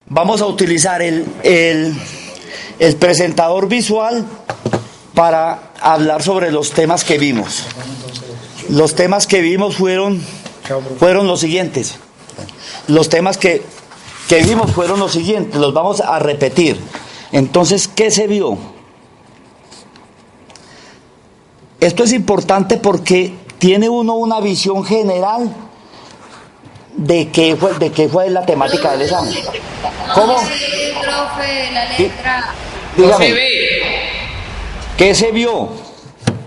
Vamos a utilizar el presentador visual para hablar sobre los temas que vimos. Los temas que vimos fueron los siguientes. Los temas que vimos fueron los siguientes, los vamos a repetir. Entonces, ¿qué se vio? Esto es importante porque tiene uno una visión general de qué fue la temática del examen. ¿Cómo? Sí, profe, la letra. Dígame. No se ve. ¿Qué se vio?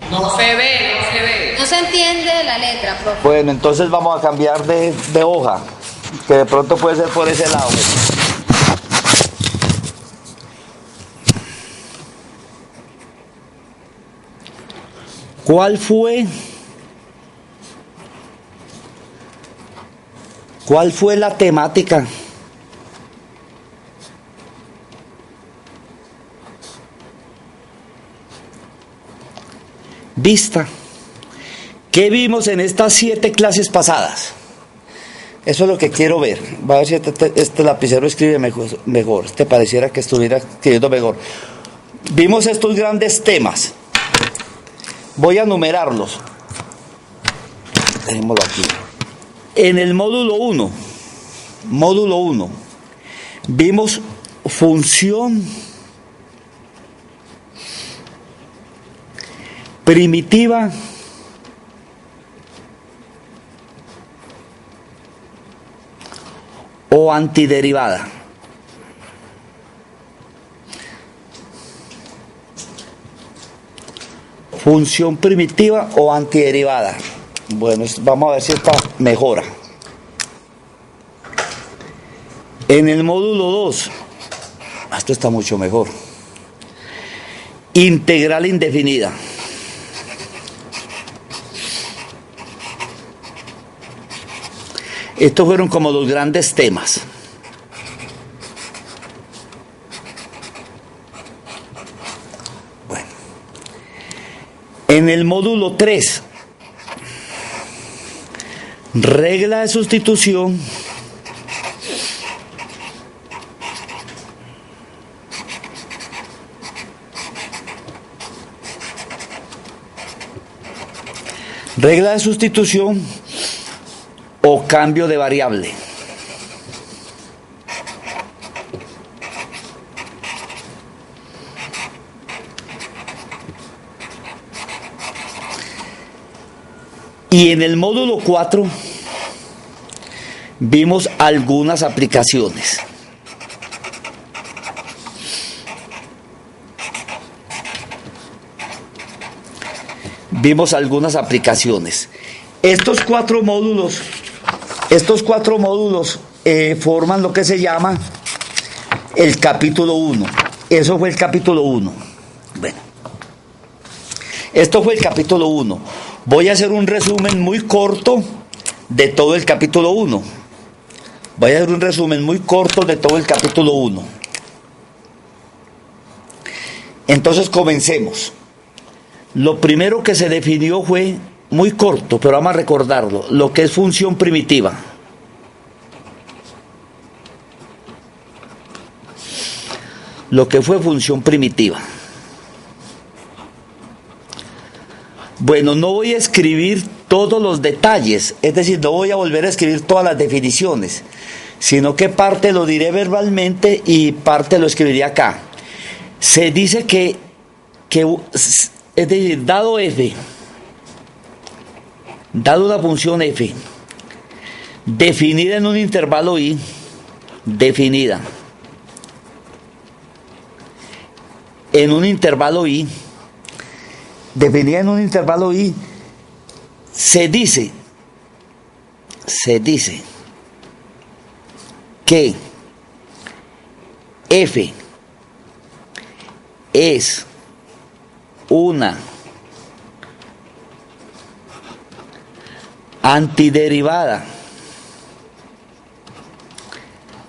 No se ve. No se entiende la letra, profe. Bueno, entonces vamos a cambiar de hoja, que de pronto puede ser por ese lado. ¿Cuál fue la temática vista? ¿Qué vimos en estas 7 clases pasadas? Eso es lo que quiero ver. Va a ver si este lapicero escribe mejor. Este pareciera que estuviera escribiendo mejor. Vimos estos grandes temas. Voy a numerarlos. Dejémoslo aquí. En el módulo 1, vimos función primitiva o antiderivada. Función primitiva o antiderivada. Bueno, vamos a ver si esta mejora. En el módulo 2, esto está mucho mejor. Integral indefinida. Estos fueron como los grandes temas. Bueno. En el módulo 3, regla de sustitución o cambio de variable. Y en el módulo 4 vimos algunas aplicaciones. Estos cuatro módulos forman lo que se llama el capítulo 1. Eso fue el capítulo 1. Bueno, esto fue el capítulo 1. Voy a hacer un resumen muy corto de todo el capítulo 1. Entonces comencemos. Lo primero que se definió fue muy corto, pero vamos a recordarlo, lo que es función primitiva. Lo que fue función primitiva. Bueno, no voy a escribir todos los detalles, es decir, no voy a volver a escribir todas las definiciones, sino que parte lo diré verbalmente y parte lo escribiré acá. Se dice que es decir, dado una función f, definida en un intervalo i, se dice que f es una antiderivada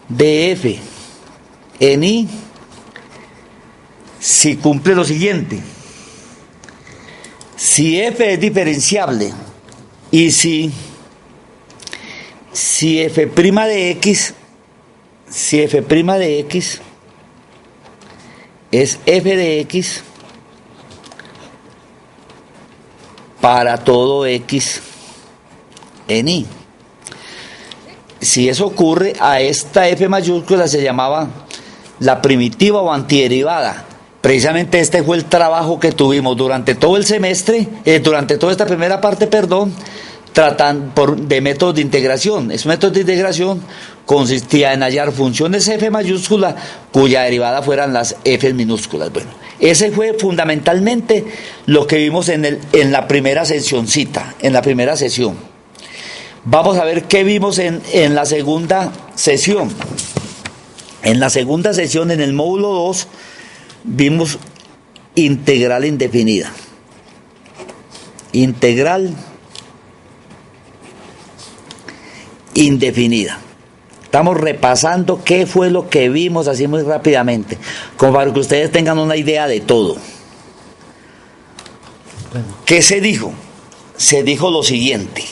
de f en i si cumple lo siguiente: si f es diferenciable y si f' de x si f' de x es f de x para todo x en y. Si eso ocurre, a esta f mayúscula se llamaba la primitiva o antiderivada. Precisamente este fue el trabajo que tuvimos durante todo el semestre, durante toda esta primera parte, tratando de métodos de integración. Esos métodos de integración consistía en hallar funciones f mayúscula cuya derivada fueran las f minúsculas. Bueno, ese fue fundamentalmente lo que vimos en la primera sesioncita, en la primera sesión. Vamos a ver qué vimos en la segunda sesión. En la segunda sesión, en el módulo 2, vimos integral indefinida. Integral indefinida. Estamos repasando qué fue lo que vimos así muy rápidamente, como para que ustedes tengan una idea de todo. ¿Qué se dijo? Se dijo lo siguiente.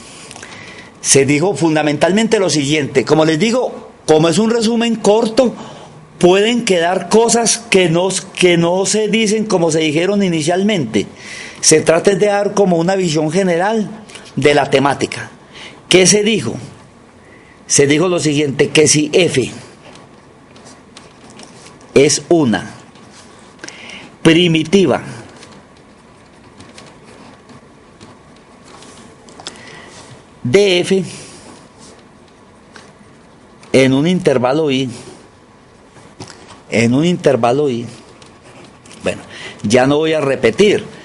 Se dijo fundamentalmente lo siguiente. Como les digo, como es un resumen corto, pueden quedar cosas que no se dicen como se dijeron inicialmente. Se trata de dar como una visión general de la temática. ¿Qué se dijo? Se dijo lo siguiente, que si f es una primitiva de f en un intervalo i, bueno, ya no voy a repetir.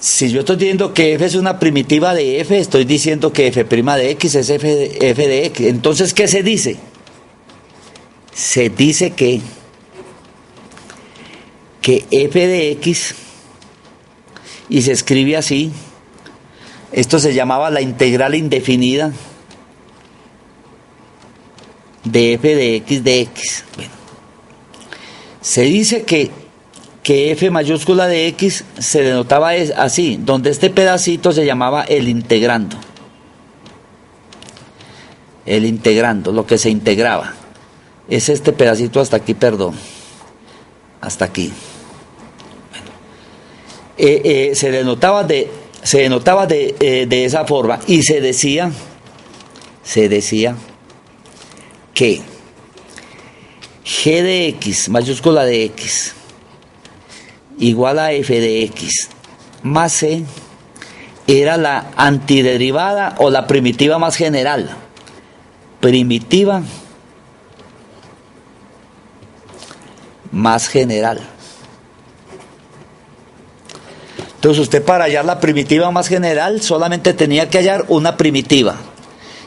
Si yo estoy diciendo que f es una primitiva de f, estoy diciendo que f' de x es f de x. Entonces, ¿qué se dice? Se dice que f de x, y se escribe así, esto se llamaba la integral indefinida de f de x. Bueno, se dice que f mayúscula de x se denotaba así, donde este pedacito se llamaba el integrando. El integrando, lo que se integraba. Es este pedacito hasta aquí, hasta aquí. Bueno, se denotaba de esa forma, y se decía que g de x, mayúscula de x, igual a f de x más c era la antiderivada o la primitiva más general. Primitiva más general. Entonces usted, para hallar la primitiva más general, solamente tenía que hallar una primitiva,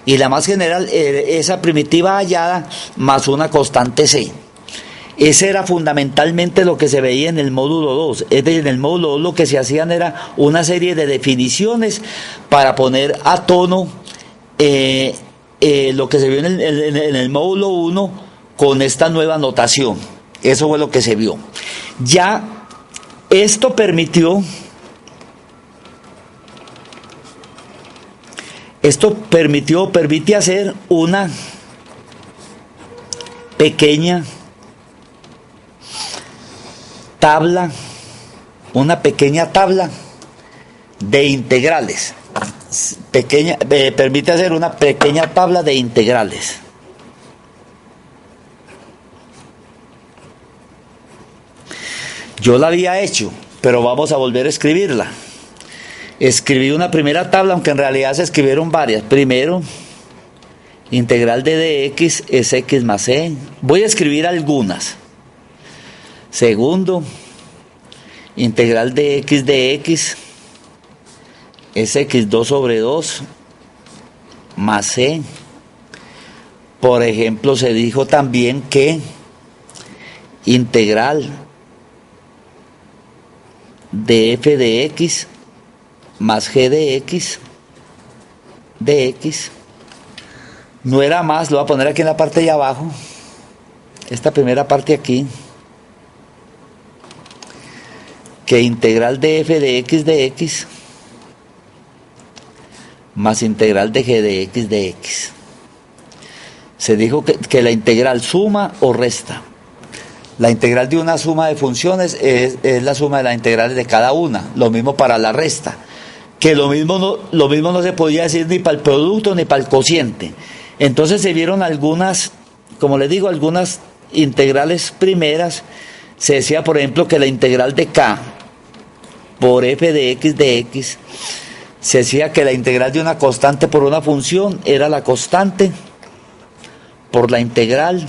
y la más general, esa primitiva hallada más una constante c. Ese era fundamentalmente lo que se veía en el módulo 2. Es decir, en el módulo 2 lo que se hacían era una serie de definiciones para poner a tono lo que se vio en el módulo 1 con esta nueva notación. Eso fue lo que se vio. Ya esto permite hacer una pequeña tabla de integrales. Permite hacer una pequeña tabla de integrales. Yo la había hecho, pero vamos a volver a escribirla. Escribí una primera tabla, aunque en realidad se escribieron varias. Primero, integral de dx es x más c. Voy a escribir algunas. Segundo, integral de x es x2 sobre 2 más c. Por ejemplo, se dijo también que integral de f de x más g de x no era más, lo voy a poner aquí en la parte de abajo, esta primera parte aquí, que integral de f de x más integral de g de x. Se dijo que la integral suma o resta. La integral de una suma de funciones es la suma de las integrales de cada una. Lo mismo para la resta. Que lo mismo no se podía decir ni para el producto ni para el cociente. Entonces se vieron algunas, como les digo, algunas integrales primeras. Se decía, por ejemplo, que la integral de k por f de x, se decía que la integral de una constante por una función era la constante por la integral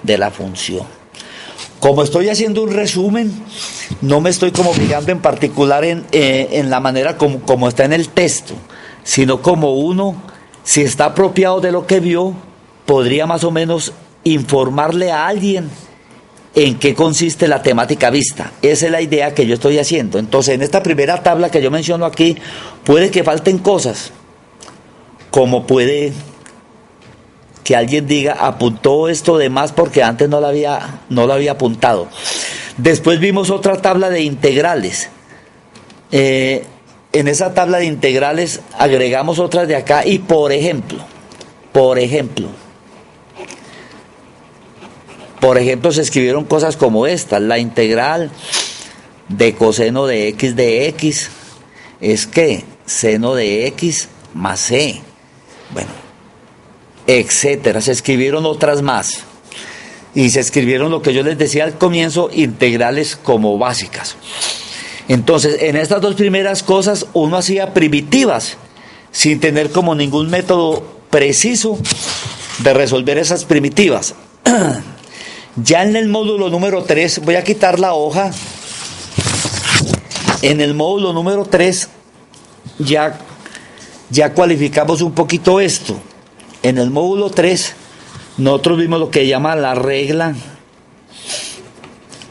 de la función. Como estoy haciendo un resumen, no me estoy como fijando en particular en la manera como está en el texto, sino como uno, si está apropiado de lo que vio, podría más o menos informarle a alguien en qué consiste la temática vista. Esa es la idea que yo estoy haciendo. Entonces, en esta primera tabla que yo menciono aquí, puede que falten cosas, como puede que alguien diga, apuntó esto de más porque antes no lo había apuntado. Después vimos otra tabla de integrales. En esa tabla de integrales agregamos otras de acá y por ejemplo, se escribieron cosas como esta: la integral de coseno de x es que seno de x más c. Bueno, etcétera. Se escribieron otras más. Y se escribieron lo que yo les decía al comienzo, integrales como básicas. Entonces, en estas dos primeras cosas uno hacía primitivas, sin tener como ningún método preciso de resolver esas primitivas. Ya en el módulo número 3, voy a quitar la hoja. En el módulo número 3 ya cualificamos un poquito esto. En el módulo 3 nosotros vimos lo que llama la regla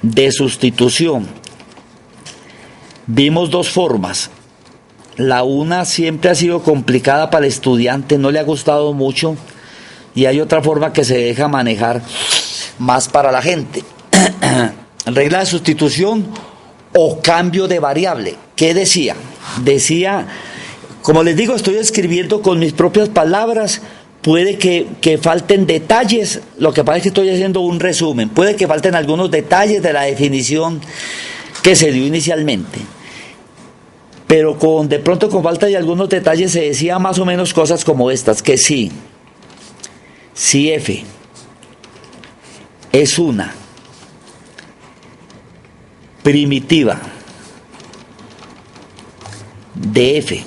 de sustitución. Vimos dos formas. La una siempre ha sido complicada para el estudiante, no le ha gustado mucho, y hay otra forma que se deja manejar más para la gente. Regla de sustitución o cambio de variable. ¿Qué decía? Decía, como les digo, estoy escribiendo con mis propias palabras. Puede que falten detalles, lo que pasa es que estoy haciendo un resumen. Puede que falten algunos detalles de la definición que se dio inicialmente. Pero de pronto con falta de algunos detalles se decía más o menos cosas como estas, que si f es una primitiva de f,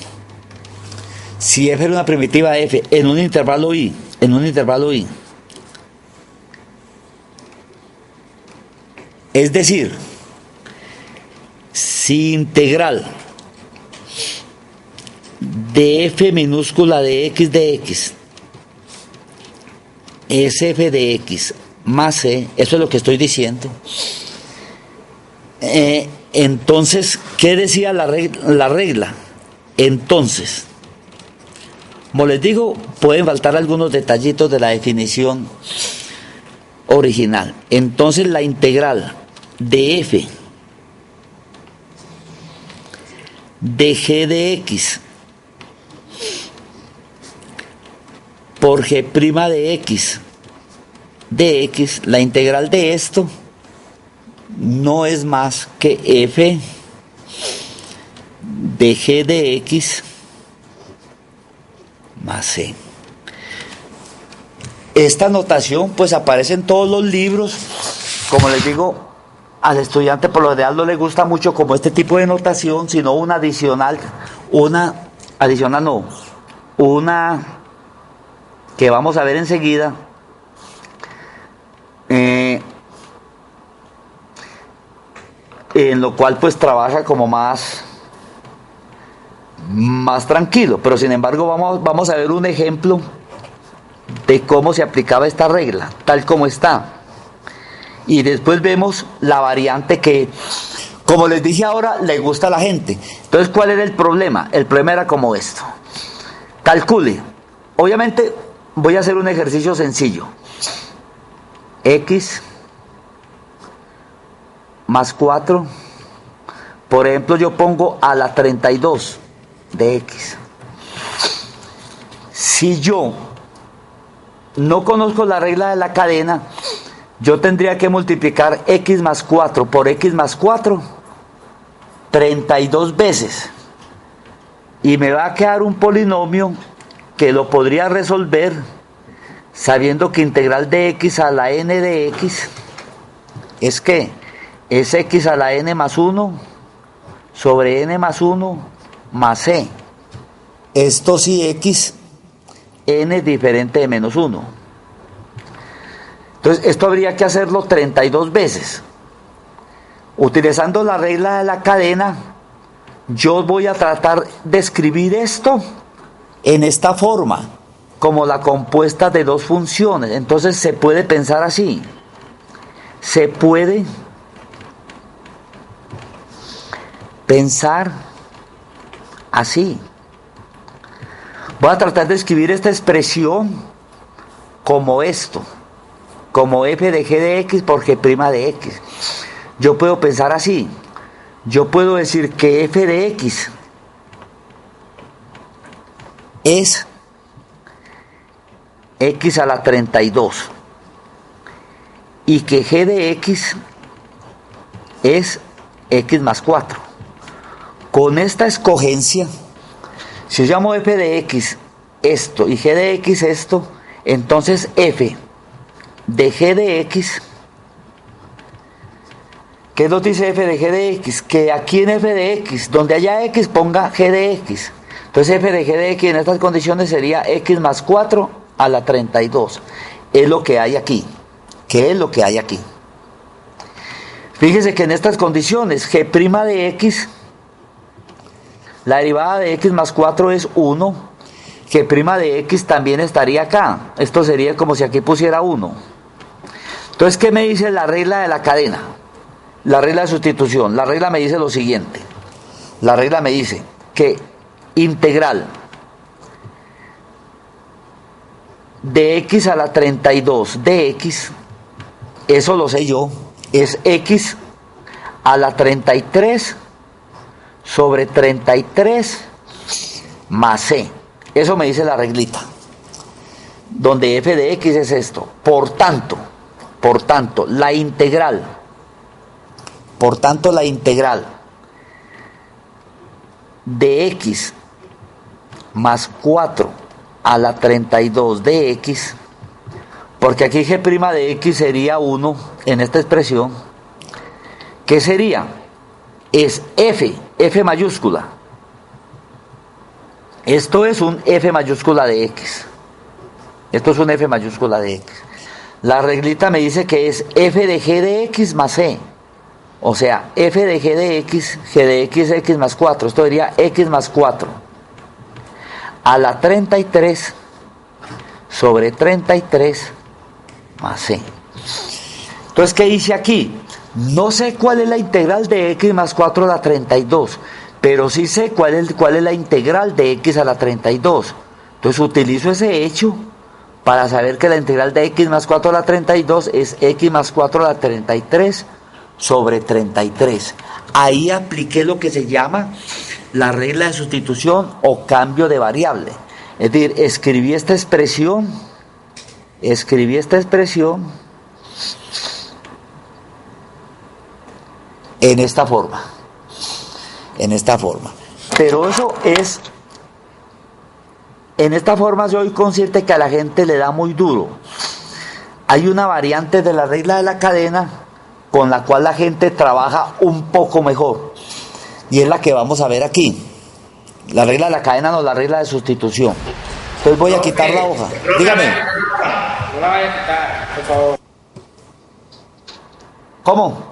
si f es una primitiva de f en un intervalo i, es decir, si integral de f minúscula de x es f de x más c, eso es lo que estoy diciendo. Entonces, ¿qué decía la regla? Entonces, como les digo, pueden faltar algunos detallitos de la definición original. Entonces, la integral de f de g de x por g' de x, la integral de esto no es más que f de g de x más c. Esta notación pues aparece en todos los libros. Como les digo, al estudiante por lo general no le gusta mucho como este tipo de notación, sino una que vamos a ver enseguida, en lo cual pues trabaja como más tranquilo. Pero sin embargo vamos a ver un ejemplo de cómo se aplicaba esta regla, tal como está. Y después vemos la variante que, como les dije ahora, le gusta a la gente. Entonces, ¿cuál era el problema? El problema era como esto. Calcule. Obviamente voy a hacer un ejercicio sencillo. X más 4. Por ejemplo, yo pongo a la 32 de X. Si yo no conozco la regla de la cadena, yo tendría que multiplicar x más 4 por x más 4 32 veces. Y me va a quedar un polinomio que lo podría resolver sabiendo que integral de x a la n de x es que es x a la n más 1 sobre n más 1 más c. Esto sí x, n es diferente de menos 1. Entonces esto habría que hacerlo 32 veces. Utilizando la regla de la cadena, yo voy a tratar de escribir esto en esta forma, como la compuesta de dos funciones. Entonces se puede pensar así. Se puede pensar así. Voy a tratar de escribir esta expresión como esto, como f de g de x por g' de x. Yo puedo pensar así. Yo puedo decir que f de x es x a la 32 y que g de x es x más 4. Con esta escogencia, si yo llamo f de x esto y g de x esto, entonces f de g de x, ¿qué nos dice f de g de x? Que aquí en f de x, donde haya x, ponga g de x. Entonces f de g de x en estas condiciones sería x más 4 a la 32. Es lo que hay aquí. ¿Qué es lo que hay aquí? Fíjese que en estas condiciones g' de x, la derivada de x más 4 es 1. G' de x también estaría acá. Esto sería como si aquí pusiera 1. Entonces, ¿qué me dice la regla de la cadena? La regla de sustitución. La regla me dice lo siguiente. La regla me dice que integral de x a la 32 de x, eso lo sé yo, es x a la 33 sobre 33 más c. Eso me dice la reglita, donde f de x es esto. Por tanto, la integral de x más 4 a la 32 de x, porque aquí g' de x sería 1 en esta expresión, ¿qué sería? Es f mayúscula. Esto es un f mayúscula de x. Esto es un f mayúscula de x. La reglita me dice que es f de g de x más c. O sea, f de g de x es x más 4. Esto sería x más 4 a la 33 sobre 33 más c. Entonces, ¿qué dice aquí? No sé cuál es la integral de x más 4 a la 32, pero sí sé cuál es la integral de x a la 32. Entonces utilizo ese hecho para saber que la integral de x más 4 a la 32 es x más 4 a la 33 sobre 33. Ahí apliqué lo que se llama la regla de sustitución o cambio de variable. Es decir, escribí esta expresión en esta forma. Pero eso es, en esta forma yo soy consciente que a la gente le da muy duro. Hay una variante de la regla de la cadena con la cual la gente trabaja un poco mejor, y es la que vamos a ver aquí. La regla de la cadena, no, la regla de sustitución. Entonces voy a quitar la hoja. Dígame. No la vaya a quitar, por favor. ¿Cómo?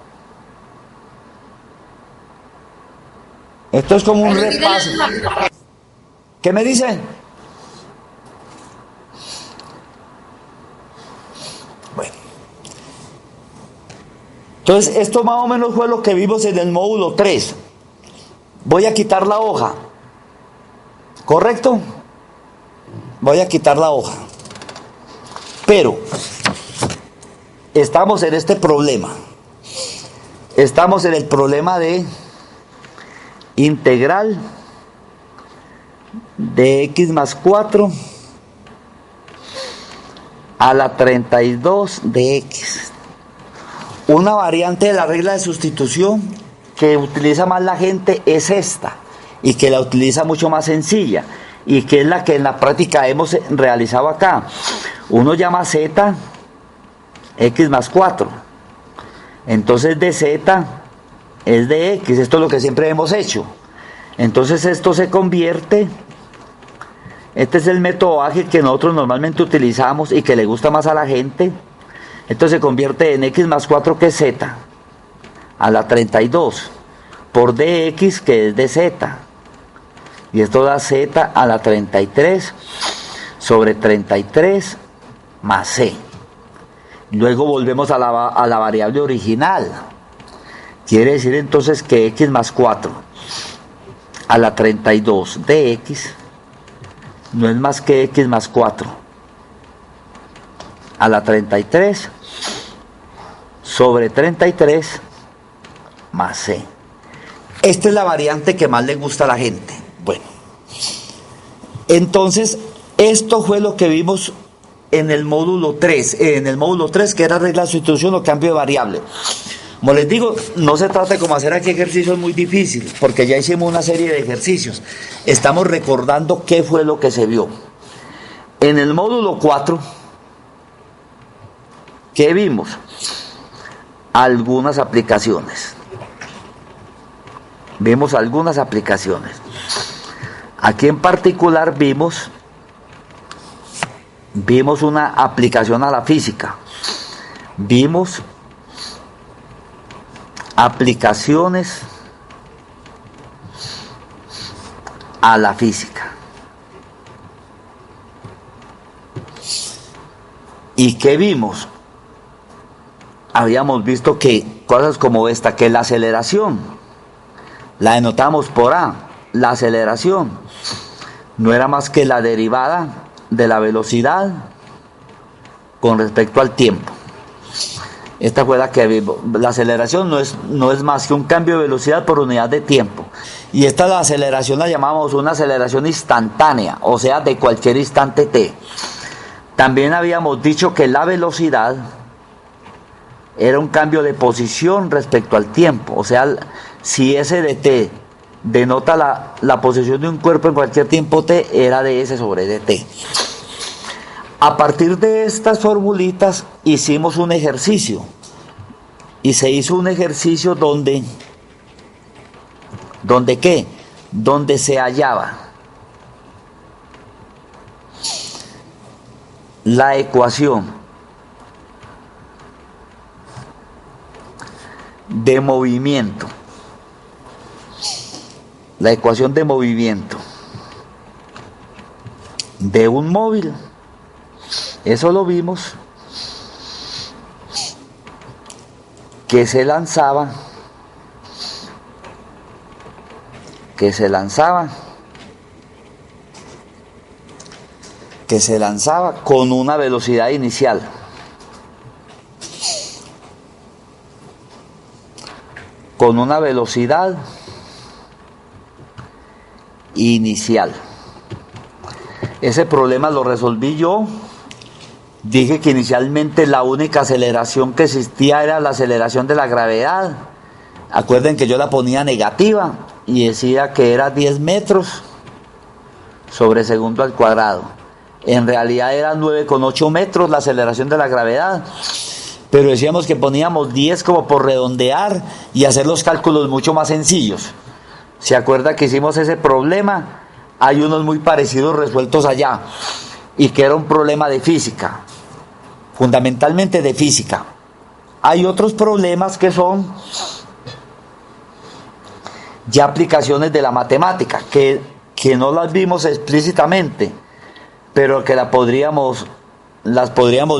Esto es como un repaso. ¿Qué me dicen? Bueno. Entonces, esto más o menos fue lo que vimos en el módulo 3. Voy a quitar la hoja. ¿Correcto? Voy a quitar la hoja. Pero estamos en este problema. Estamos en el problema de integral de x más 4 a la 32 de X. Una variante de la regla de sustitución que utiliza más la gente es esta, y que la utiliza mucho más sencilla, y que es la que en la práctica hemos realizado acá. Uno llama Z X más 4. Entonces de Z es de X. Esto es lo que siempre hemos hecho. Entonces esto se convierte, este es el método ágil que nosotros normalmente utilizamos y que le gusta más a la gente. Esto se convierte en X más 4, que es Z, a la 32, por DX, que es de Z. Y esto da Z a la 33 sobre 33 más C. Luego volvemos a la variable original. Quiere decir entonces que X más 4 a la 32 de X no es más que X más 4 a la 33 sobre 33 más C. Esta es la variante que más le gusta a la gente. Bueno, entonces esto fue lo que vimos en el módulo 3, que era regla de sustitución o cambio de variable. Como les digo, no se trata de como hacer aquí ejercicios muy difíciles, porque ya hicimos una serie de ejercicios. Estamos recordando qué fue lo que se vio. En el módulo 4, ¿qué vimos? Algunas aplicaciones. Vimos algunas aplicaciones. Aquí en particular vimos una aplicación a la física. Vimos aplicaciones a la física. ¿Y qué vimos? Habíamos visto que cosas como esta, que la aceleración, la denotamos por A, la aceleración no era más que la derivada de la velocidad con respecto al tiempo. Esta fue la que vimos. La aceleración no es más que un cambio de velocidad por unidad de tiempo. Y esta la aceleración la llamamos una aceleración instantánea, o sea, de cualquier instante t. También habíamos dicho que la velocidad era un cambio de posición respecto al tiempo. O sea, si S de t denota la posición de un cuerpo en cualquier tiempo t, era ds sobre dt. A partir de estas formulitas hicimos un ejercicio, y se hizo un ejercicio donde ¿qué? Donde se hallaba la ecuación de movimiento, de un móvil. Eso lo vimos, que se lanzaba con una velocidad inicial. Ese problema lo resolví yo. Dije que inicialmente la única aceleración que existía era la aceleración de la gravedad. Acuerden que yo la ponía negativa y decía que era 10 metros sobre segundo al cuadrado. En realidad era 9,8 metros la aceleración de la gravedad. Pero decíamos que poníamos 10 como por redondear y hacer los cálculos mucho más sencillos. ¿Se acuerda que hicimos ese problema? Hay unos muy parecidos resueltos allá, y que era un problema de física, fundamentalmente de física. Hay otros problemas que son ya aplicaciones de la matemática, que no las vimos explícitamente, pero que las podríamos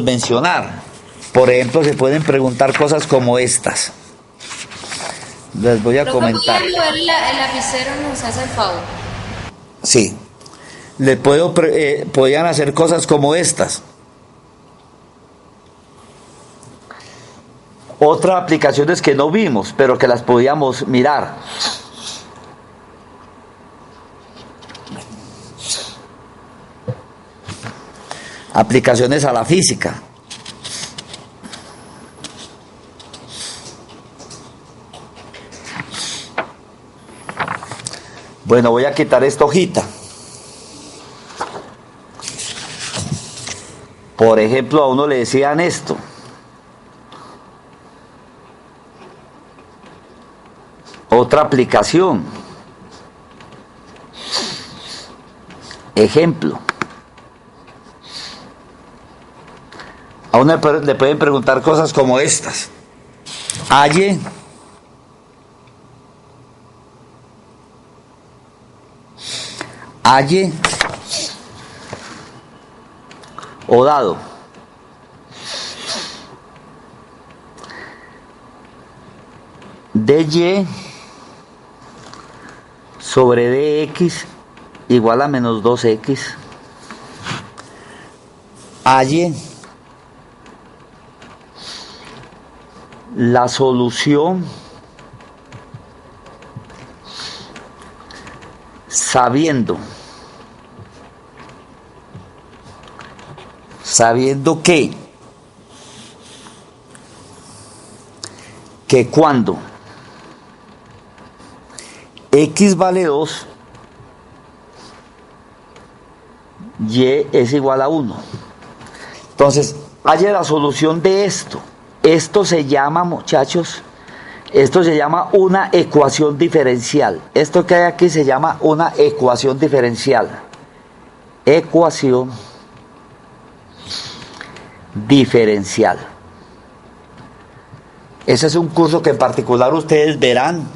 mencionar. Por ejemplo, se pueden preguntar cosas como estas. Les voy a comentar. El lapicero nos hace el favor. Sí. Podían hacer cosas como estas. Otras aplicaciones que no vimos, pero que las podíamos mirar. Aplicaciones a la física. Bueno, voy a quitar esta hojita. Por ejemplo, a uno le decían esto. Otra aplicación. Ejemplo. A uno le pueden preguntar cosas como estas. Halle o dado dy sobre dx igual a menos 2x. Halle la solución sabiendo que cuando x vale 2, y es igual a 1. Entonces, haya la solución de esto. Esto se llama, muchachos, esto se llama una ecuación diferencial. Esto que hay aquí se llama una ecuación diferencial. Ecuación diferencial. Ese es un curso que en particular ustedes verán,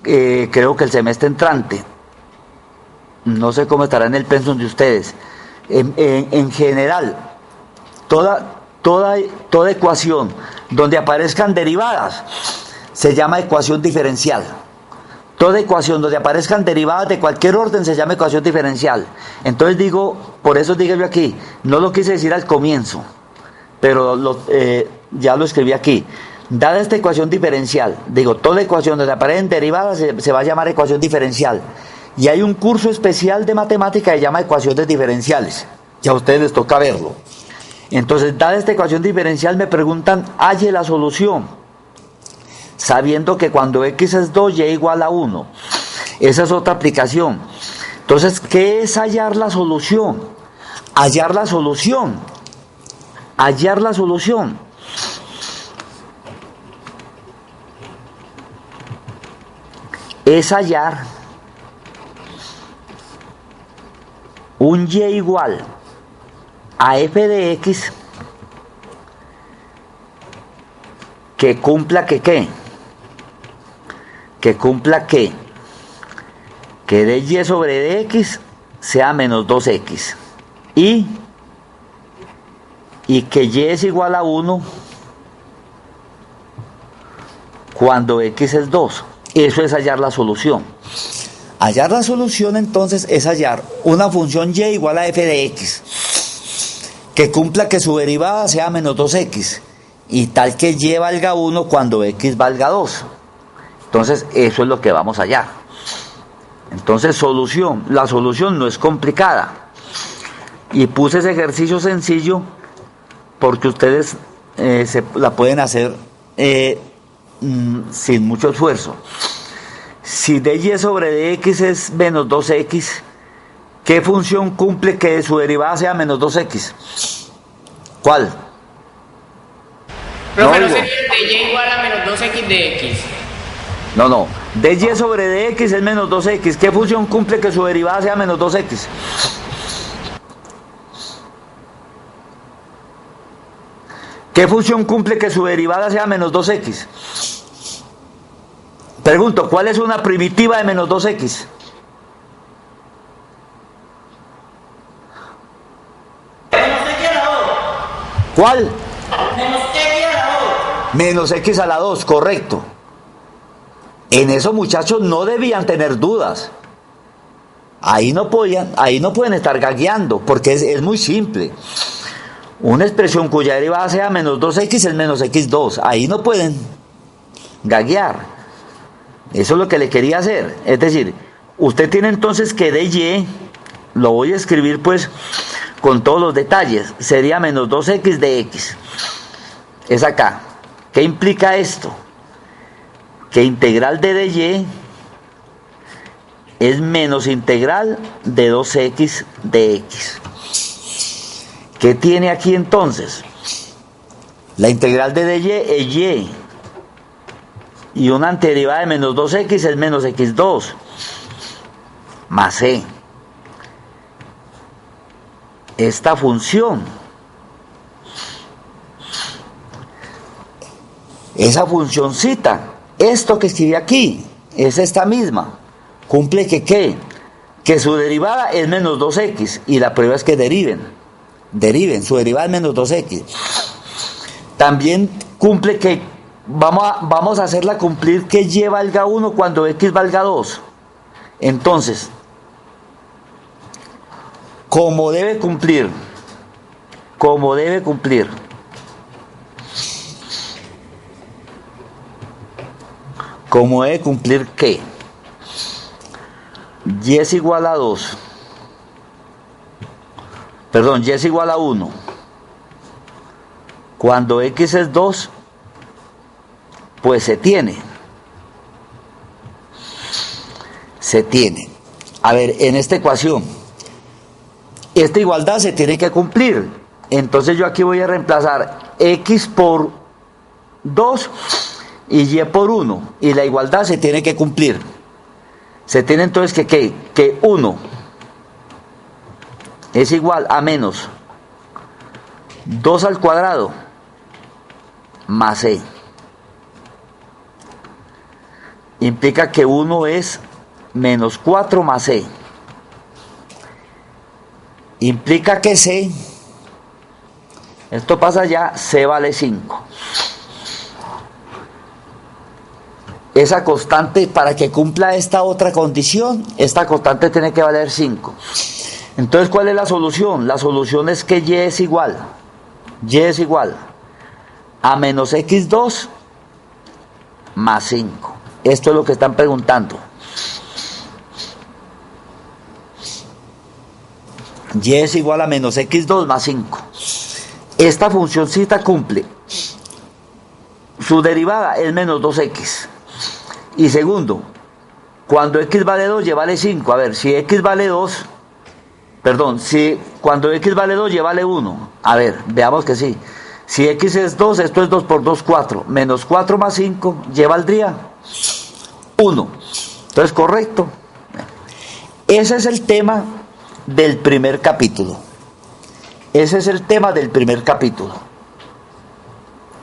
creo que el semestre entrante. No sé cómo estará en el pensum de ustedes. En general, toda ecuación donde aparezcan derivadas se llama ecuación diferencial. Toda ecuación donde aparezcan derivadas de cualquier orden se llama ecuación diferencial. Entonces por eso digo yo aquí, no lo quise decir al comienzo, pero ya lo escribí aquí. Dada esta ecuación diferencial, toda ecuación donde aparecen derivadas se va a llamar ecuación diferencial. Y hay un curso especial de matemática que se llama ecuaciones diferenciales. Ya a ustedes les toca verlo. Entonces, dada esta ecuación diferencial, me preguntan, halle la solución, sabiendo que cuando x es 2, y igual a 1. Esa es otra aplicación. Entonces, ¿qué es hallar la solución? Hallar la solución es hallar un y igual a f de x que cumpla que dy sobre dx sea menos 2x y que y es igual a 1 cuando x es 2. Eso es hallar la solución. Hallar la solución entonces es hallar una función y igual a f de x que cumpla que su derivada sea menos 2x y tal que y valga 1 cuando x valga 2. Entonces eso es lo que vamos a hallar. Entonces solución, la solución no es complicada y puse ese ejercicio sencillo porque ustedes la pueden hacer sin mucho esfuerzo. Si dy sobre dx es menos 2x, ¿qué función cumple que su derivada sea menos 2x? ¿Cuál? Profe, no sería dy igual a menos 2x de x. No. dy sobre dx es menos 2x. ¿Qué función cumple que su derivada sea menos 2x? ¿Qué función cumple que su derivada sea menos 2x? Pregunto, ¿cuál es una primitiva de menos 2x? ¿Cuál? Menos x a la 2, correcto. En eso, muchachos, no debían tener dudas. Ahí no pueden estar gagueando, porque es muy simple. Una expresión cuya derivada sea menos 2x es menos x2. Ahí no pueden gaguear. Eso es lo que le quería hacer. Es decir, usted tiene entonces que dy lo voy a escribir pues con todos los detalles. Sería menos 2x de x. Es acá. ¿Qué implica esto? Que integral de dy es menos integral de 2x de x. ¿Qué tiene aquí entonces? La integral de dy es y. Y una antiderivada de menos 2x es menos x2 más c. Esta función, esa funcioncita, esto que escribí aquí, es esta misma. Cumple que ¿qué? Que su derivada es menos 2x, y la prueba es que deriven, su derivada es menos 2x. También cumple que, vamos a hacerla cumplir que y valga 1 cuando x valga 2. Entonces, como debe cumplir, como debe cumplir ¿qué? Y es igual a 2. Perdón, y es igual a 1. Cuando x es 2, pues se tiene. A ver, en esta ecuación, esta igualdad se tiene que cumplir. Entonces yo aquí voy a reemplazar x por 2 y y por 1. Y la igualdad se tiene que cumplir. Se tiene entonces que ¿qué? Que 1 es igual a menos 2 al cuadrado más c. Implica que 1 es menos 4 más c. Implica que c, esto pasa ya, c vale 5. Esa constante, para que cumpla esta otra condición, esta constante tiene que valer 5. Entonces, ¿cuál es la solución? La solución es que y es igual a menos x2 más 5. Esto es lo que están preguntando. Y es igual a menos x2 más 5. Esta funcioncita cumple. Su derivada es menos 2x. Y segundo, cuando x vale 2, y vale 5. A ver, si x vale 2, cuando x vale 2, y vale 1. A ver, veamos que sí. Si x es 2, esto es 2 por 2, 4. Menos 4 más 5, y valdría 1. Entonces, correcto. Ese es el tema del primer capítulo.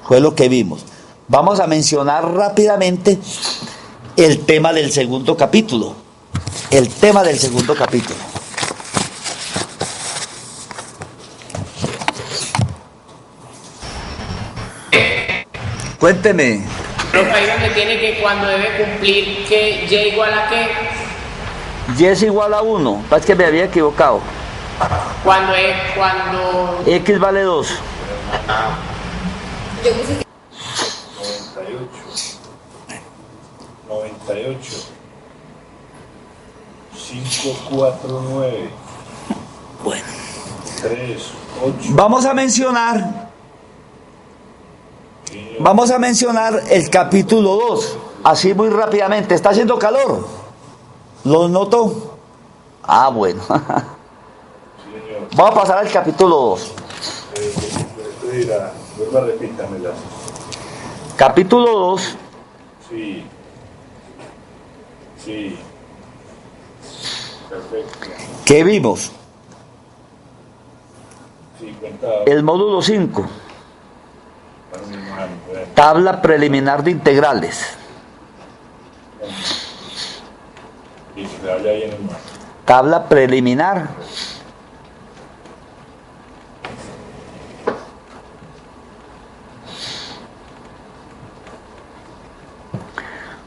Fue lo que vimos. Vamos a mencionar rápidamente el tema del segundo capítulo. Cuénteme. Pero ahí donde tiene que cuando debe cumplir que y igual a qué. Y es igual a 1. Es que me había equivocado. Cuando x vale 2. 98 549. Bueno. 3 8. Vamos a mencionar el capítulo 2. Así muy rápidamente. ¿Está haciendo calor? ¿Lo noto? Ah, bueno. Vamos a pasar al capítulo 2. Vuelva, repítamela. Capítulo 2. Sí. Perfecto. ¿Qué vimos? Sí, cuenta. El módulo 5. Tabla preliminar de integrales. Y se vaya ahí en el mar. Tabla preliminar.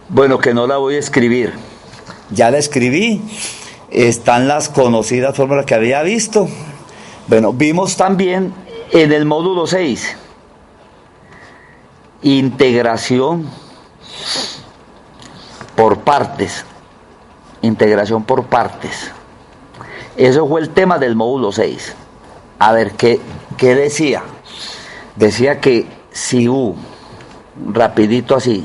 Bueno, que no la voy a escribir. Ya la escribí. Están las conocidas fórmulas que había visto. Bueno, vimos también en el módulo 6. Integración por partes. Eso fue el tema del módulo 6. A ver, ¿qué decía? Decía que si U, rapidito así,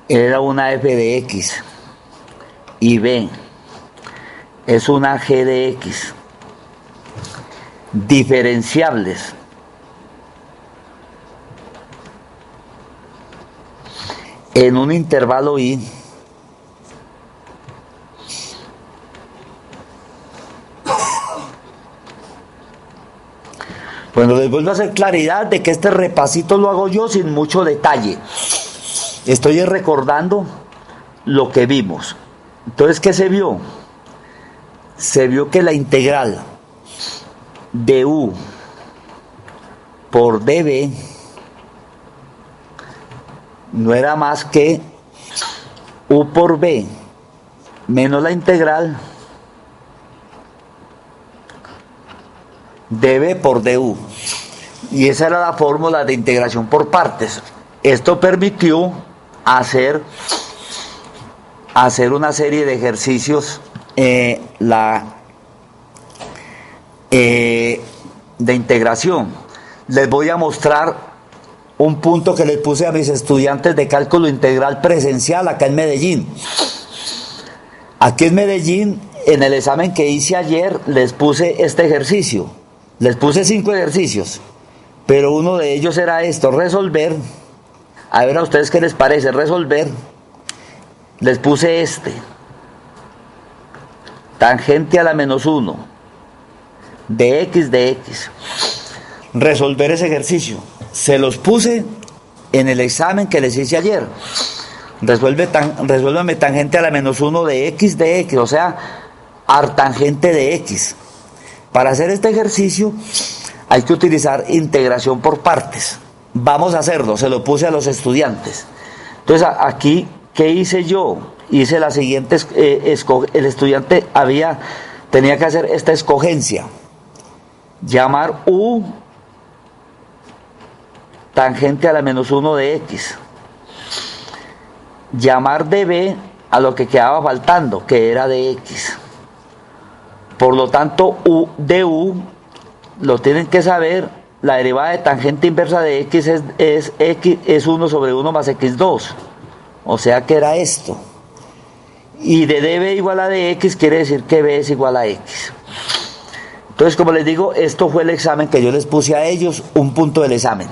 era una f de x y B es una g de x diferenciables en un intervalo y, bueno, les vuelvo a hacer claridad de que este repasito lo hago yo sin mucho detalle. Estoy recordando lo que vimos. Entonces, ¿qué se vio? Se vio que la integral de U por dB no era más que U por B menos la integral dB por du. Y esa era la fórmula de integración por partes. Esto permitió hacer una serie de ejercicios de integración. Les voy a mostrar un punto que les puse a mis estudiantes de cálculo integral presencial acá en Medellín. Aquí en Medellín, en el examen que hice ayer, les puse este ejercicio. Les puse 5 ejercicios, pero uno de ellos era esto: resolver. A ver a ustedes qué les parece, resolver. Les puse este: tangente a la menos 1 de x. Resolver ese ejercicio. Se los puse en el examen que les hice ayer. Resuélveme tangente a la menos 1 de x, o sea, artangente de x. Para hacer este ejercicio hay que utilizar integración por partes. Vamos a hacerlo, se lo puse a los estudiantes. Entonces, aquí, ¿qué hice yo? Hice la siguiente, el estudiante tenía que hacer esta escogencia. Llamar U tangente a la menos 1 de x. Llamar dB a lo que quedaba faltando, que era de x. Por lo tanto, U de U, lo tienen que saber, la derivada de tangente inversa de x es 1 sobre 1 más x2. O sea que era esto. Y de dB igual a de x quiere decir que b es igual a x. Entonces, como les digo, esto fue el examen que yo les puse a ellos, un punto del examen.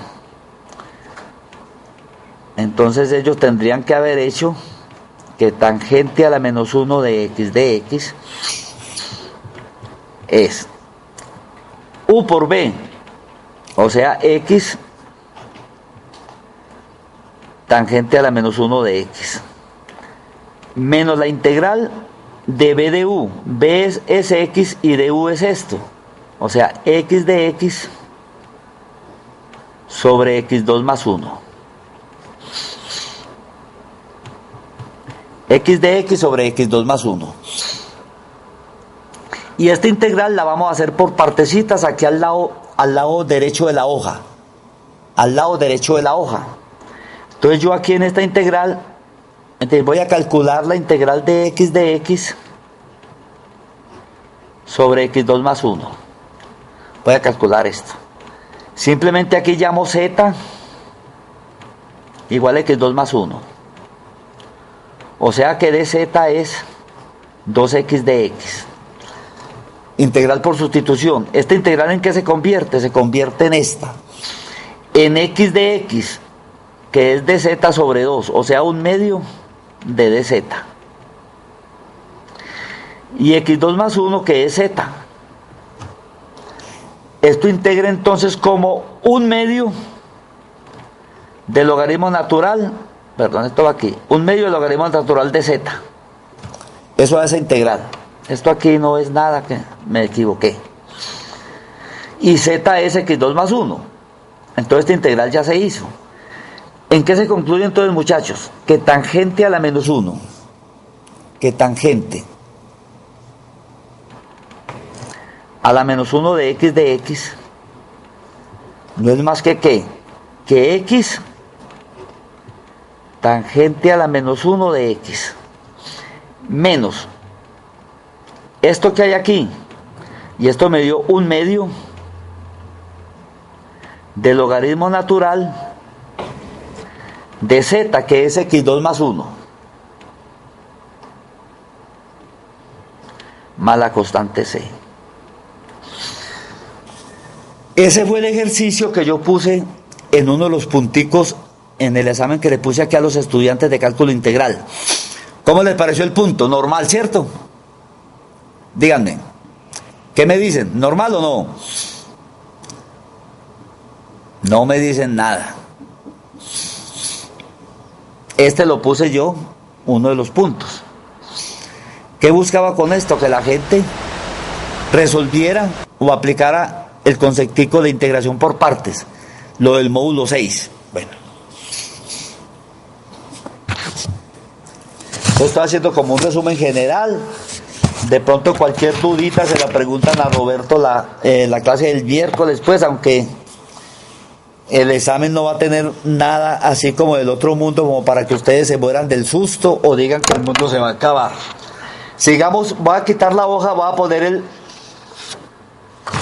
Entonces ellos tendrían que haber hecho que tangente a la menos 1 de x es U por B, o sea, x tangente a la menos 1 de x, menos la integral de b de u. B es x y de u es esto, o sea, x de x sobre x2 más 1. X de x sobre x2 más 1. Y esta integral la vamos a hacer por partecitas aquí al lado derecho de la hoja. Al lado derecho de la hoja. Entonces yo aquí en esta integral, entonces voy a calcular la integral de x sobre x2 más 1. Voy a calcular esto. Simplemente aquí llamo z igual a x2 más 1. O sea que dz es 2x de x. Integral por sustitución. ¿Esta integral en qué se convierte? Se convierte en esta. En x de x, que es dz sobre 2, o sea, un medio de dz. Y x2 más 1, que es z. Esto integra entonces como un medio del logaritmo natural, perdón, esto va aquí, un medio del logaritmo natural de z. Eso es integral. Esto aquí no es nada, que me equivoqué. Y z es x2 más 1. Entonces esta integral ya se hizo. ¿En qué se concluye entonces, muchachos? Que tangente a la menos 1. Que tangente a la menos 1 de x no es más que ¿qué? Que x tangente a la menos 1 de x menos esto que hay aquí, Y esto me dio un medio del logaritmo natural de z, que es x2 más 1, más la constante c. Ese fue el ejercicio que yo puse en uno de los punticos en el examen que le puse aquí a los estudiantes de cálculo integral. ¿Cómo les pareció el punto? Normal, ¿cierto? Díganme, ¿qué me dicen? ¿Normal o no? No me dicen nada. Este lo puse yo, uno de los puntos. ¿Qué buscaba con esto? Que la gente resolviera o aplicara el conceptico de integración por partes, lo del módulo 6. Bueno, estoy haciendo como un resumen general. De pronto cualquier dudita se la preguntan a Roberto la clase del miércoles, pues, aunque el examen no va a tener nada así como del otro mundo, como para que ustedes se mueran del susto o digan que el mundo se va a acabar. Sigamos, voy a quitar la hoja, voy a poner el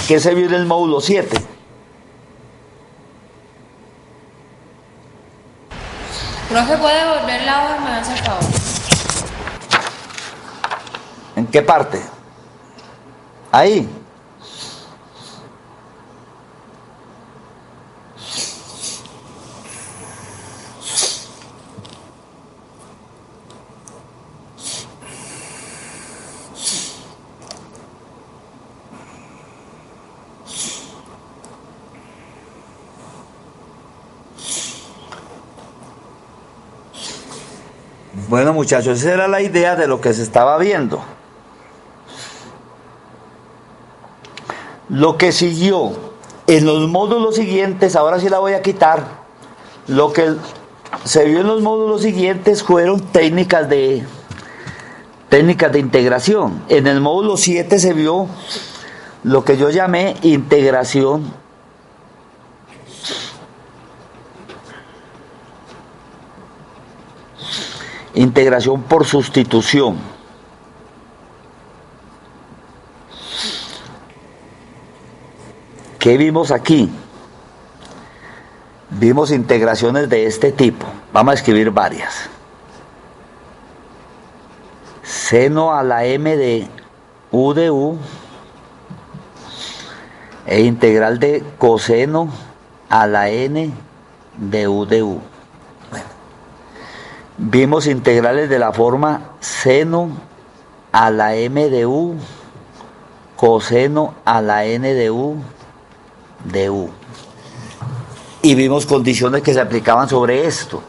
que se vio en el módulo 7. Profe, ¿puede volver la hoja? Me hace el favor. ¿En qué parte? Ahí. Bueno, muchachos, esa era la idea de lo que se estaba viendo. Lo que siguió en los módulos siguientes, ahora sí la voy a quitar. Lo que se vio en los módulos siguientes fueron técnicas de integración. En el módulo 7 se vio lo que yo llamé integración por sustitución. ¿Qué vimos aquí? Vimos integraciones de este tipo. Vamos a escribir varias. Seno a la m de u de u e integral de coseno a la n de u de u. Bueno. Vimos integrales de la forma seno a la m de u, coseno a la n de u, de u. Y vimos condiciones que se aplicaban sobre esto.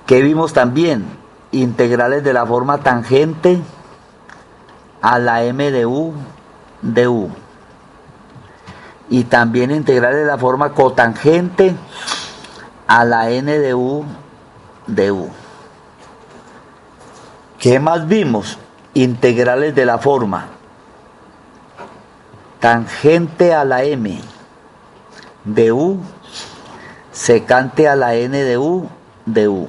¿Qué vimos también? Integrales de la forma tangente a la m de u, de u. Y también integrales de la forma cotangente a la n de u, de u. ¿Qué más vimos? Integrales de la forma tangente a la m de u, secante a la n de u, de u.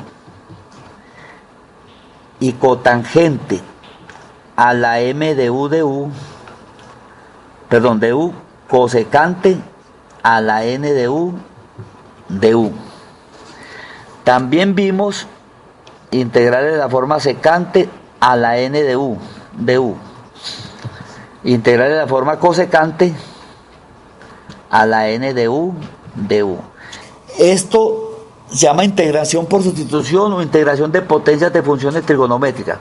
Y cotangente a la m de u, de u, perdón, de u, cosecante a la n de u, de u. También vimos integrales de la forma secante a la n de u, de u. Integrales de la forma cosecante a la n de u, de u. Esto se llama integración por sustitución o integración de potencias de funciones trigonométricas.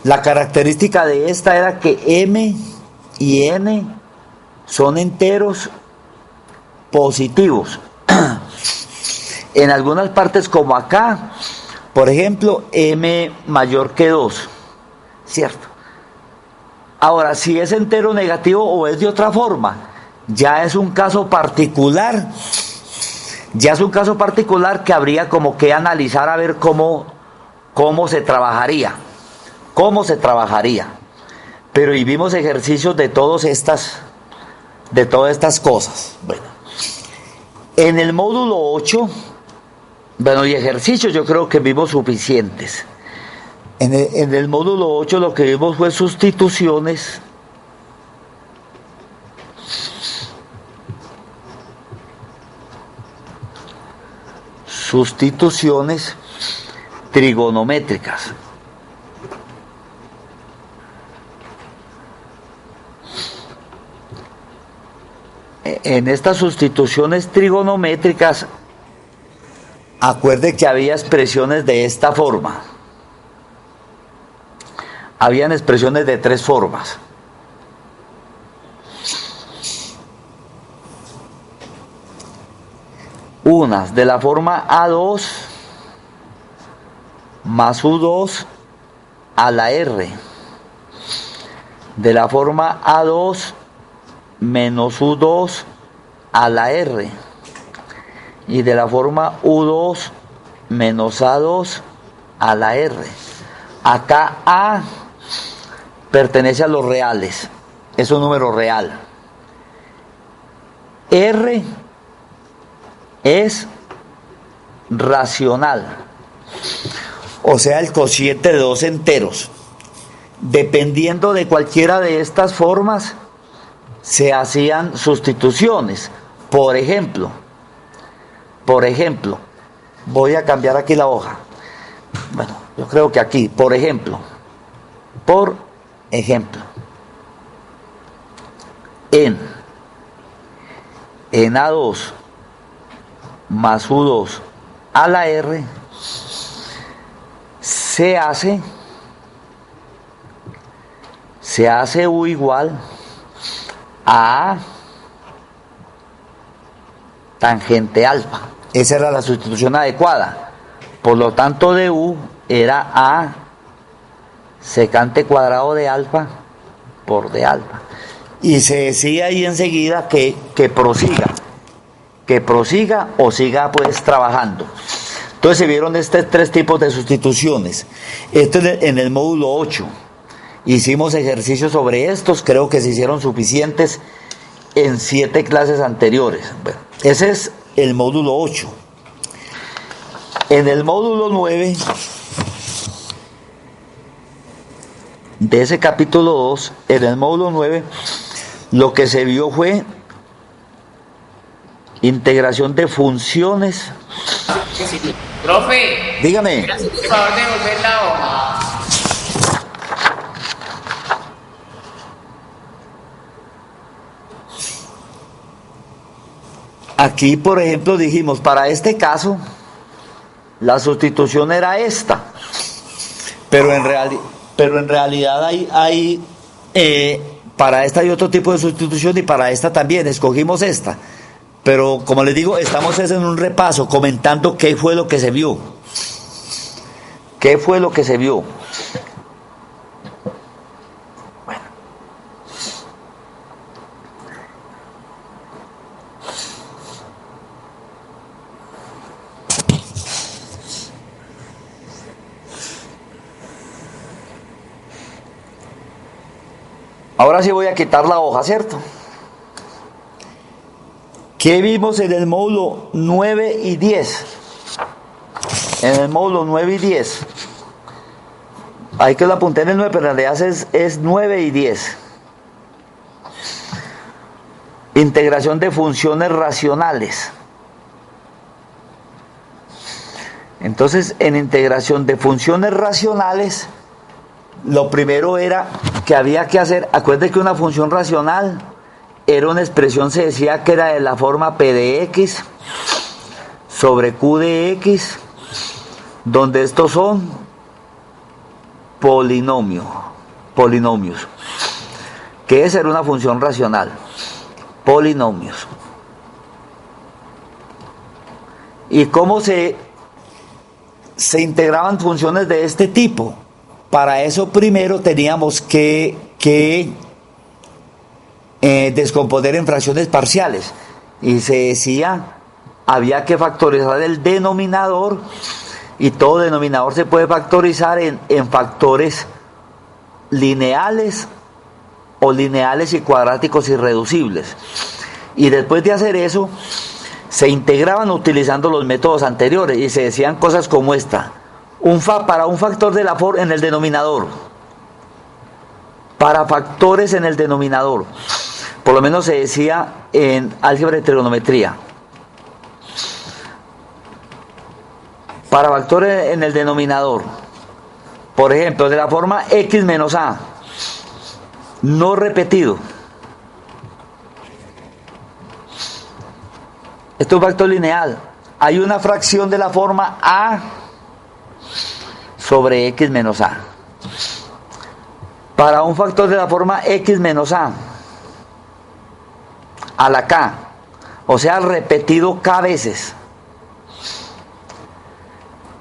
La característica de esta era que m y n son enteros positivos. En algunas partes, como acá, por ejemplo, m mayor que 2, ¿cierto? Ahora, si es entero negativo o es de otra forma, ya es un caso particular. Ya es un caso particular que habría como que analizar a ver cómo se trabajaría. Cómo se trabajaría. Pero y vimos ejercicios de todas estas cosas. Bueno, en el módulo 8, bueno, y ejercicios yo creo que vimos suficientes. En el módulo 8 lo que vimos fue sustituciones sustituciones trigonométricas. En estas sustituciones trigonométricas, acuerde que había expresiones de esta forma. Habían expresiones de tres formas. Unas de la forma A2 más U2 a la R. De la forma A2 menos U2 a la R. Y de la forma U2 menos A2 a la R. Acá A pertenece a los reales, es un número real. R es racional, o sea, el cociente de dos enteros. Dependiendo de cualquiera de estas formas, se hacían sustituciones. Por ejemplo, voy a cambiar aquí la hoja. Bueno, yo creo que aquí, por ejemplo, en A2 más U2 a la R se hace U igual a tangente alfa. Esa era la sustitución adecuada. Por lo tanto, de U era A secante cuadrado de alfa por de alfa. Y se decía ahí enseguida que prosiga o siga pues trabajando. Entonces se vieron estos tres tipos de sustituciones. Esto en el módulo 8. Hicimos ejercicios sobre estos, creo que se hicieron suficientes en 7 clases anteriores. Bueno, ese es el módulo 8. En el módulo 9 de ese capítulo 2, en el módulo 9, lo que se vio fue integración de funciones. Profe, Dígame. gracias por favor de devolver la hoja. Aquí, por ejemplo, dijimos, para este caso, la sustitución era esta. Pero en realidad hay para esta hay otro tipo de sustitución y para esta también. Escogimos esta. Pero, como les digo, estamos en un repaso, comentando qué fue lo que se vio. ¿Qué fue lo que se vio? Bueno. Ahora sí voy a quitar la hoja, ¿cierto? ¿Qué vimos en el módulo 9 y 10? En el módulo 9 y 10. Hay que lo apunté en el 9, pero en realidad es 9 y 10. Integración de funciones racionales. Entonces, en integración de funciones racionales, lo primero era que había que hacer, acuérdense que una función racional era una expresión, se decía que era de la forma P de X sobre Q de X, donde estos son polinomios. ¿Qué es ser una función racional? Polinomios. ¿Y cómo se integraban funciones de este tipo? Para eso primero teníamos que descomponer en fracciones parciales. Y se decía, había que factorizar el denominador, y todo denominador se puede factorizar en factores lineales o lineales y cuadráticos irreducibles. Y después de hacer eso, se integraban utilizando los métodos anteriores y se decían cosas como esta: para un factor de la en el denominador, para factores en el denominador, por lo menos se decía en álgebra de trigonometría, para factores en el denominador. Por ejemplo, de la forma x menos a, no repetido. Esto es un factor lineal. Hay una fracción de la forma a sobre x menos a. Para un factor de la forma x menos a la k, o sea, repetido k veces,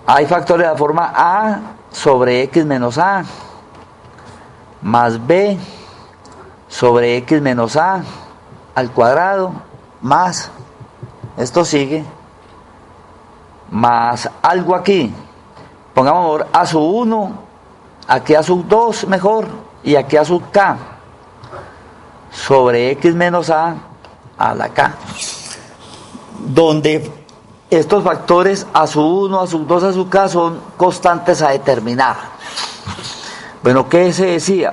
hay factores de la forma a sobre x menos a más b sobre x menos a al cuadrado más, esto sigue, más algo aquí, pongamos a sub 1, aquí a sub 2 mejor, y aquí a sub k, sobre x menos a la k, donde estos factores a sub 1, a sub 2, a sub k son constantes a determinar. Bueno, ¿qué se decía?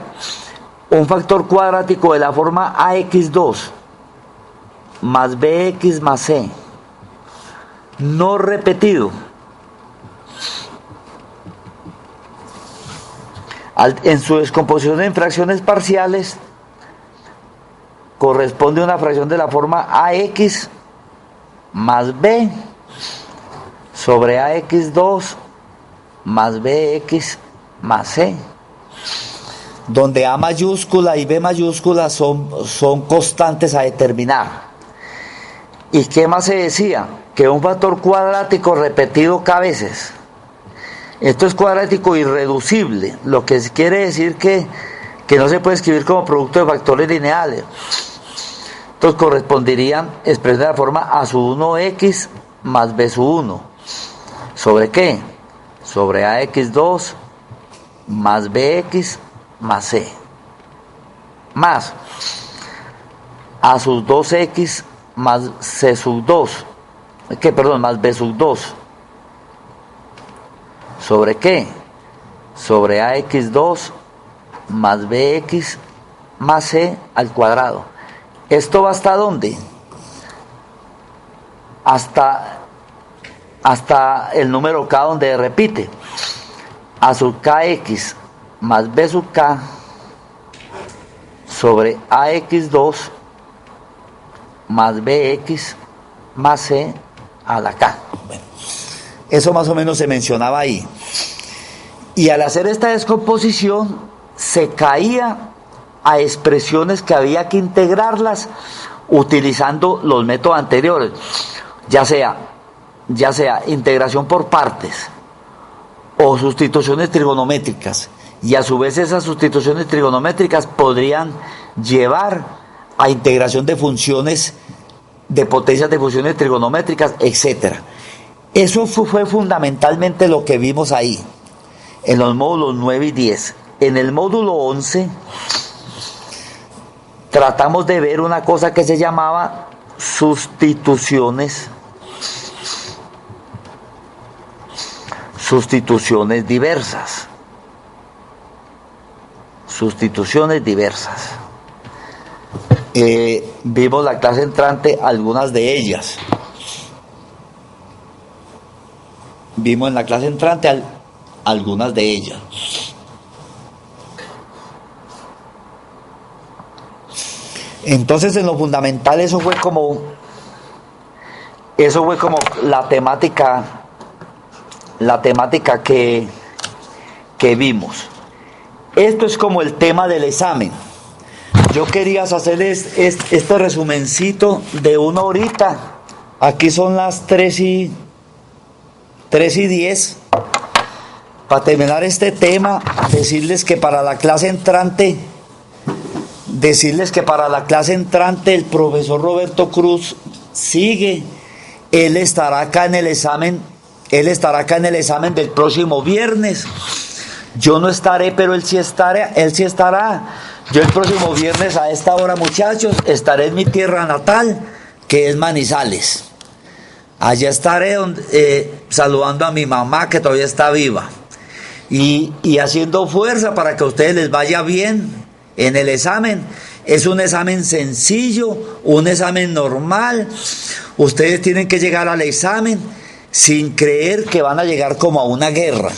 Un factor cuadrático de la forma ax2 más bx más c, no repetido, en su descomposición en fracciones parciales corresponde a una fracción de la forma ax más b sobre ax2 más bx más c, donde a mayúscula y b mayúscula son constantes a determinar. ¿Y qué más se decía? Que un factor cuadrático repetido k veces, esto es cuadrático irreducible, lo que quiere decir que no se puede escribir como producto de factores lineales. Entonces corresponderían expresiones de la forma a sub 1x más b sub 1. ¿Sobre qué? Sobre ax2 más bx más c. Más a sub 2x más c sub 2. Más b sub 2. ¿Sobre qué? Sobre ax2 más bx más c al cuadrado. ¿Esto va hasta dónde? Hasta el número k, donde repite. A sub kx más b sub k sobre ax2 más bx más c a la k. Bueno, eso más o menos se mencionaba ahí. Y al hacer esta descomposición se caía a expresiones que había que integrarlas utilizando los métodos anteriores, ya sea integración por partes o sustituciones trigonométricas, y a su vez esas sustituciones trigonométricas podrían llevar a integración de funciones, de potencias de funciones trigonométricas, etc. Eso fue fundamentalmente lo que vimos ahí en los módulos 9 y 10. En el módulo 11 tratamos de ver una cosa que se llamaba sustituciones diversas. Sustituciones diversas. Vimos la clase entrante algunas de ellas. Vimos en la clase entrante algunas de ellas. Entonces, en lo fundamental, eso fue como la temática que vimos. Esto es como el tema del examen. Yo quería hacerles este resumencito de 1 horita. Aquí son las 3:10. Para terminar este tema, decirles que para la clase entrante el profesor Roberto Cruz sigue. Él estará acá en el examen del próximo viernes. Yo no estaré, pero él sí estará. Yo el próximo viernes a esta hora, muchachos, estaré en mi tierra natal, que es Manizales. Allá estaré saludando a mi mamá, que todavía está viva, y haciendo fuerza para que a ustedes les vaya bien en el examen. Es un examen sencillo, un examen normal. Ustedes tienen que llegar al examen sin creer que van a llegar como a una guerra.